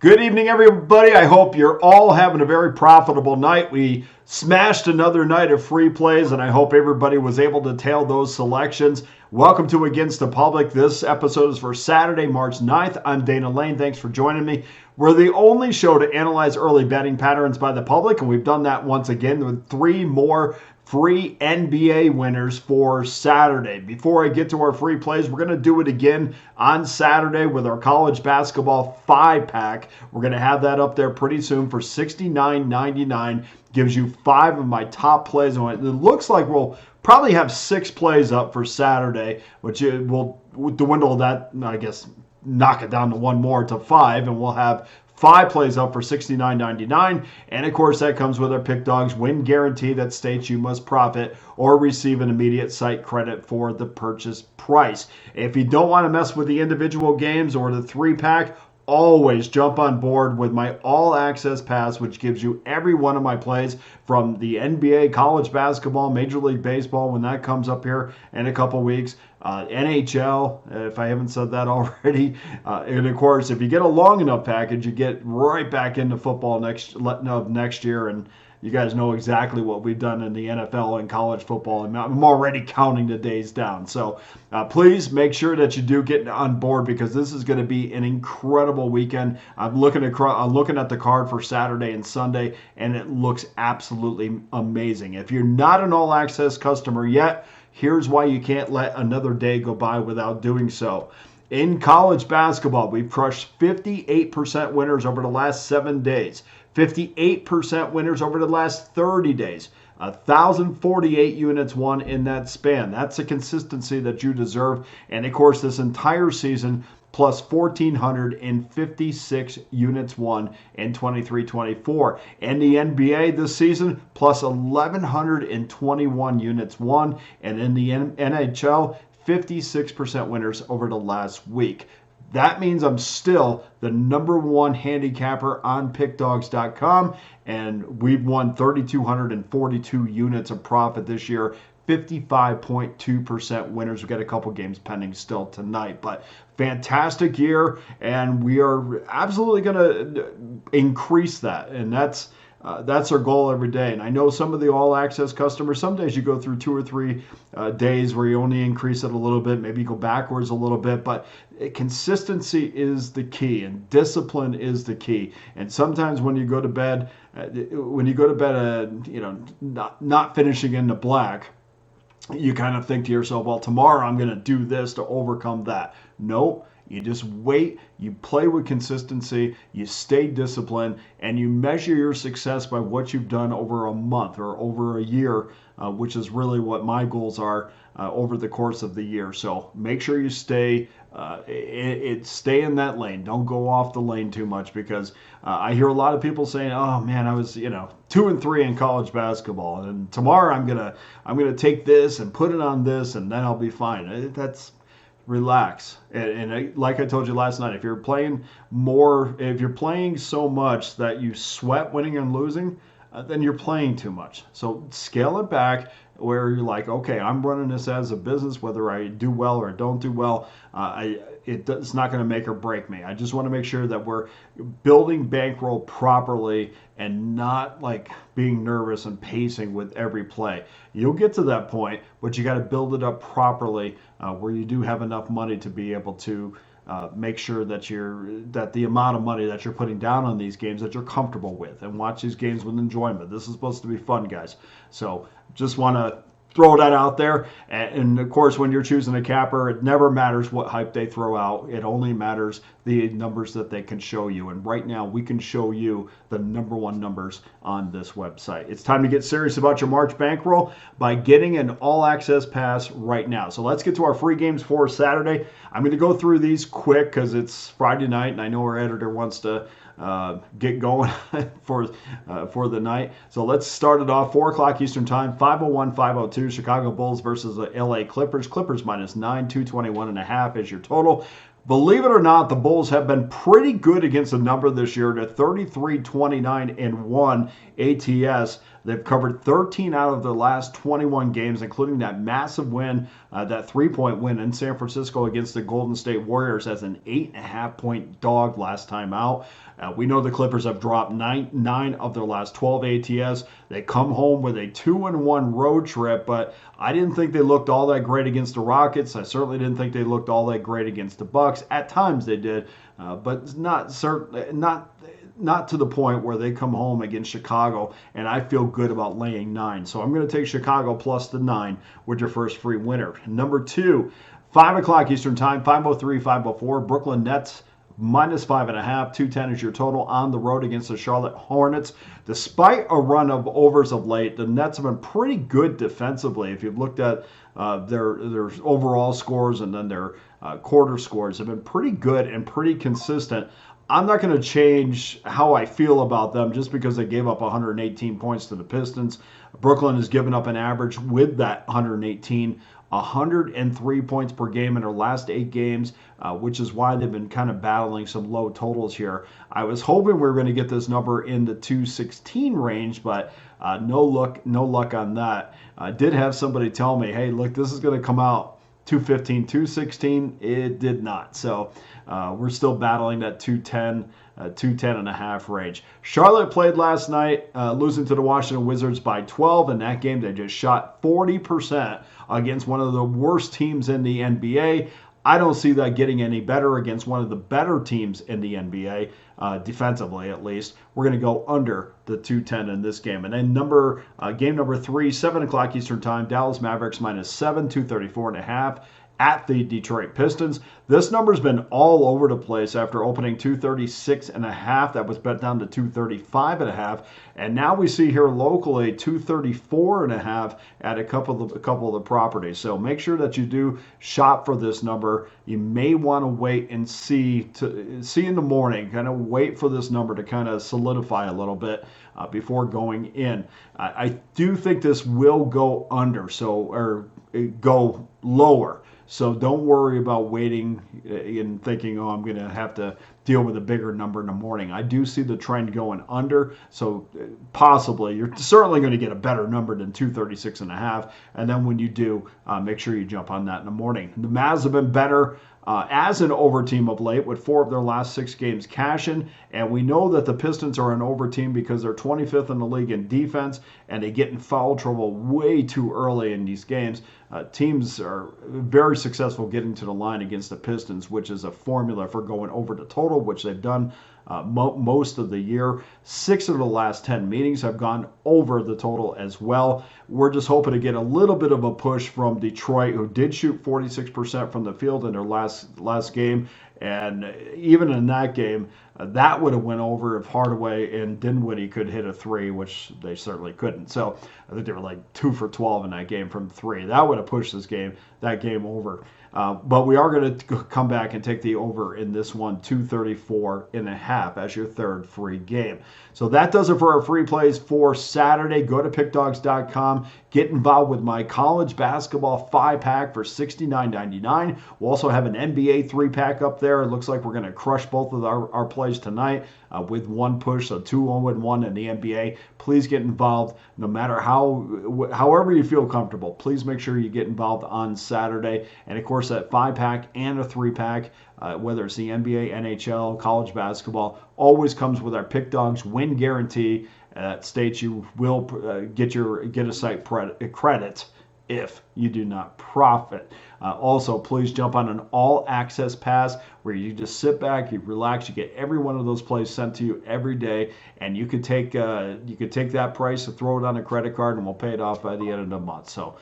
Good evening, everybody. I hope you're all having a very profitable night. We smashed another night of free plays, and I hope everybody was able to tail those selections. Welcome to Against the Public. This episode is for Saturday, March 9th. I'm Dana Lane. Thanks for joining me. We're the only show to analyze early betting patterns by the public, and we've done that once again with three more free NBA winners for Saturday. Before I get to our free plays, we're going to do it again on Saturday with our college basketball 5-pack. We're going to have that up there pretty soon for $69.99. Gives you 5 of my top plays. And it looks like we'll probably have 6 plays up for Saturday, which will dwindle that, I guess, knock it down to one more to 5, and we'll have 5 plays up for $69.99. And of course, that comes with our Pick Dawgz win guarantee that states you must profit or receive an immediate site credit for the purchase price. If you don't want to mess with the individual games or the 3-pack, always jump on board with my all access pass, which gives you every one of my plays from the NBA, college basketball, Major League Baseball when that comes up here in a couple weeks, NHL, if I haven't said that already. And of course, if you get a long enough package, you get right back into football next year. And you guys know exactly what we've done in the NFL and college football, and I'm already counting the days down. So please make sure that you do get on board, because this is going to be an incredible weekend. I'm looking at the card for Saturday and Sunday, and it looks absolutely amazing. If you're not an all-access customer yet, here's why you can't let another day go by without doing so. In college basketball, we've crushed 58% winners over the last 7 days. 58% winners over the last 30 days. 1,048 units won in that span. That's a consistency that you deserve. And of course, this entire season, plus 1,456 units won in 23-24. And the NBA this season, plus 1,121 units won. And in the NHL, 56% winners over the last week. That means I'm still the #1 handicapper on Pickdawgz.com, and we've won 3,242 units of profit this year, 55.2% winners. We've got a couple games pending still tonight, but fantastic year, and we are absolutely going to increase that, and that's our goal every day. And I know some of the all-access customers, some days you go through 2 or 3 days where you only increase it a little bit, maybe you go backwards a little bit, but consistency is the key, and discipline is the key. And sometimes when you go to bed, not finishing in the black, you kind of think to yourself, well, tomorrow I'm going to do this to overcome that. Nope. You just wait, you play with consistency, you stay disciplined, and you measure your success by what you've done over a month or over a year, which is really what my goals are over the course of the year. So make sure you stay in that lane. Don't go off the lane too much, because I hear a lot of people saying, "Oh man, I was 2 and 3 in college basketball, and tomorrow I'm gonna take this and put it on this, and then I'll be fine." That's Relax. And like I told you last night, if you're playing so much that you sweat winning and losing, then you're playing too much. So scale it back, where you're like, okay, I'm running this as a business, whether I do well or don't do well. It's not going to make or break me. I just want to make sure that we're building Bankroll properly and not like being nervous and pacing with every play. You'll get to that point, but you got to build it up properly, where you do have enough money to be able to make sure that the amount of money that you're putting down on these games, that you're comfortable with, and watch these games with enjoyment. This is supposed to be fun, guys. So just want to throw that out there. And of course, when you're choosing a capper, it never matters what hype they throw out. It only matters the numbers that they can show you. And right now, we can show you the #1 numbers on this website. It's time to get serious about your March bankroll by getting an all-access pass right now. So let's get to our free games for Saturday. I'm going to go through these quick because it's Friday night, and I know our editor wants to get going for the night. So let's start it off. 4 o'clock Eastern Time, 5:01, 5:02. Chicago Bulls versus the LA Clippers. Clippers -9, 221.5 is your total. Believe it or not, the Bulls have been pretty good against the number this year. To 33, 29, and 1 ATS. They've covered 13 out of their last 21 games, including that massive win, that 3-point win in San Francisco against the Golden State Warriors as an 8.5-point dog last time out. We know the Clippers have dropped nine of their last 12 ATS. They come home with a 2-1 road trip, but I didn't think they looked all that great against the Rockets. I certainly didn't think they looked all that great against the Bucks. At times they did, but not to the point where they come home against Chicago, and I feel good about laying 9. So I'm going to take Chicago plus the 9 with your first free winner. Number 2, 5 o'clock Eastern Time, 5:03, 5:04, Brooklyn Nets minus 5.5, 210 is your total on the road against the Charlotte Hornets. Despite a run of overs of late, the Nets have been pretty good defensively. If you've looked at their overall scores and then their quarter scores, have been pretty good and pretty consistent. I'm not going to change how I feel about them just because they gave up 118 points to the Pistons. Brooklyn has given up an average with that 103 points per game in their last 8 games, which is why they've been kind of battling some low totals here. I was hoping we were going to get this number in the 216 range, but no luck on that. I did have somebody tell me, hey, look, this is going to come out 215, 216. It did not. So we're still battling that 210 and a half range. Charlotte played last night, losing to the Washington Wizards by 12. In that game, they just shot 40% against one of the worst teams in the NBA. I don't see that getting any better against one of the better teams in the NBA, defensively at least. We're going to go under the 210 in this game. And then game number 3, 7 o'clock Eastern Time, Dallas Mavericks minus 7, 234.5 at the Detroit Pistons. This number's been all over the place after opening 236.5. That was bet down to 235.5. And now we see here locally 234.5 at a couple of the properties. So make sure that you do shop for this number. You may want to wait and see in the morning, kind of wait for this number to kind of solidify a little bit before going in. I do think this will go under, or go lower. So don't worry about waiting and thinking, oh, I'm going to have to deal with a bigger number in the morning. I do see the trend going under, so possibly you're certainly going to get a better number than 236.5. And then when you do, make sure you jump on that in the morning. The Mavs have been better as an over team of late, with 4 of their last 6 games cashing. And we know that the Pistons are an over team because they're 25th in the league in defense, and they get in foul trouble way too early in these games. Teams are very successful getting to the line against the Pistons, which is a formula for going over the total, which they've done most of the year. 6 of the last 10 meetings have gone over the total as well. We're just hoping to get a little bit of a push from Detroit, who did shoot 46% from the field in their last game. And even in that game, that would have went over if Hardaway and Dinwiddie could hit a 3, which they certainly couldn't. So I think they were like 2 for 12 in that game from 3. That would have pushed that game over. But we are going to come back and take the over in this one, 234.5 as your third free game. So that does it for our free plays for Saturday. Go to pickdawgz.com. Get involved with my college basketball 5-pack for $69.99. We'll also have an NBA 3-pack up there. It looks like we're going to crush both of our plays tonight with one push, so 2-0-1 in the NBA. Please get involved, no matter however you feel comfortable. Please make sure you get involved on Saturday. And of course, that 5-pack and a 3-pack, whether it's the NBA, NHL, college basketball, always comes with our Pick Dawgz win guarantee. That states you will get a site credit if you do not profit. Also, please jump on an all-access pass where you just sit back, you relax, you get every one of those plays sent to you every day, and you could take that price and throw it on a credit card, and we'll pay it off by the end of the month. So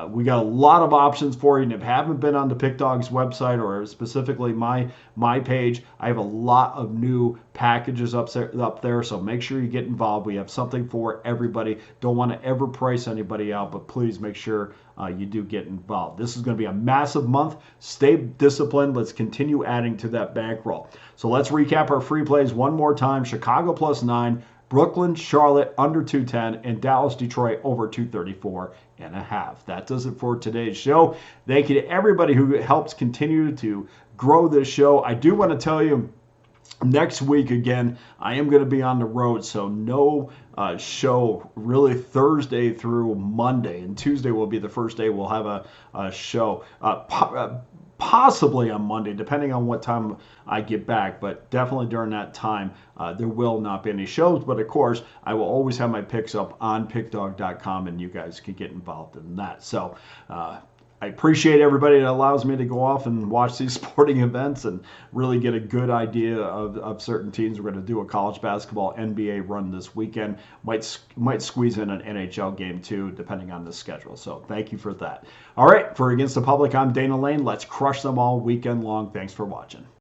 we got a lot of options for you, and if you haven't been on the Pick Dawgz website, or specifically my page, I have a lot of new packages up there, so make sure you get involved. We have something for everybody. Don't want to ever price anybody out, but please make sure you do get involved. This is going to be a massive month. Stay disciplined. Let's continue adding to that bankroll. So let's recap our free plays one more time. Chicago plus 9, Brooklyn, Charlotte under 210, and Dallas, Detroit over 234.5. That does it for today's show. Thank you to everybody who helps continue to grow this show. I do want to tell you, Next week, again, I am going to be on the road, so no show really Thursday through Monday. And Tuesday will be the first day we'll have a show. Possibly on Monday, depending on what time I get back, but definitely during that time, there will not be any shows. But of course, I will always have my picks up on pickdawgz.com, and you guys can get involved in that. So, I appreciate everybody that allows me to go off and watch these sporting events and really get a good idea of certain teams. We're going to do a college basketball NBA run this weekend. Might squeeze in an NHL game too, depending on the schedule. So thank you for that. All right, for Against the Public, I'm Dana Lane. Let's crush them all weekend long. Thanks for watching.